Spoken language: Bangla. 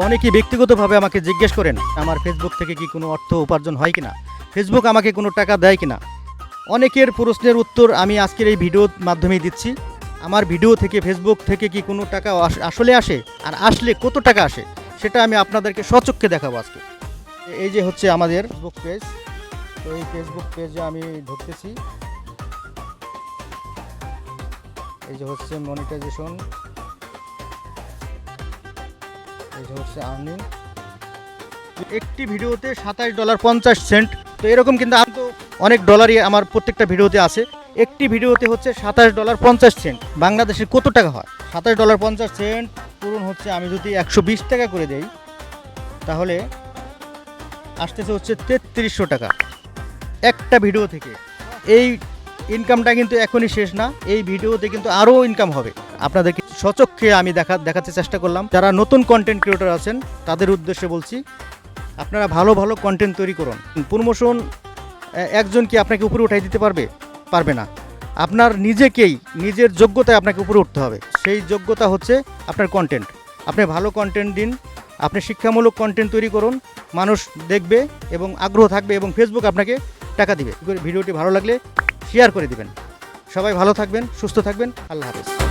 অনেকেই ব্যক্তিগতভাবে আমাকে জিজ্ঞেস করেন আমার ফেসবুক থেকে কি কোনো অর্থ উপার্জন হয় কিনা, ফেসবুক আমাকে কোনো টাকা দেয় কিনা। অনেকের প্রশ্নের উত্তর আমি আজকের এই ভিডিওর মাধ্যমেই দিচ্ছি। আমার ভিডিও থেকে ফেসবুক থেকে কি কোনো টাকা আসলে আসে, আর আসলে কত টাকা আসে সেটা আমি আপনাদেরকে সচক্ষে দেখাবো আজকে। এই যে হচ্ছে আমাদের ফেসবুক পেজ, তো এই ফেসবুক পেজে আমি ঢুকতেছি। এই যে হচ্ছে মনিটাইজেশন, এই যে হচ্ছে আর্নিং। একটি ভিডিওতে $27.50। তো এরকম কিন্তু আমি তো অনেক ডলারই আমার প্রত্যেকটা ভিডিওতে আছে। একটি ভিডিওতে হচ্ছে $27.50। বাংলাদেশে কত টাকা হয়? $27.50 পূরণ হচ্ছে, আমি যদি 120 টাকা করে দেই তাহলে আসতেছে হচ্ছে 3300 টাকা একটা ভিডিও থেকে। এই ইনকামটা কিন্তু এখনই শেষ না, এই ভিডিওতে কিন্তু আরও ইনকাম হবে। আপনাদেরকে সচক্ষে আমি দেখাতে চেষ্টা করলাম। যারা নতুন কন্টেন্ট ক্রিয়েটর আছেন তাদের উদ্দেশ্যে বলছি, আপনারা ভালো ভালো কন্টেন্ট তৈরি করুন। প্রমোশন একজন কি আপনাকে উপরে উঠাই দিতে পারবে না। আপনার নিজের যোগ্যতায় আপনাকে উপরে উঠতে হবে। সেই যোগ্যতা হচ্ছে আপনার কন্টেন্ট। আপনি ভালো কন্টেন্ট দিন, আপনি শিক্ষামূলক কন্টেন্ট তৈরি করুন, মানুষ দেখবে এবং আগ্রহ থাকবে এবং ফেসবুক আপনাকে টাকা দিবে। ভিডিওটি ভালো লাগলে শেয়ার করে দিবেন। সবাই ভালো থাকবেন, সুস্থ থাকবেন। আল্লাহ হাফেজ।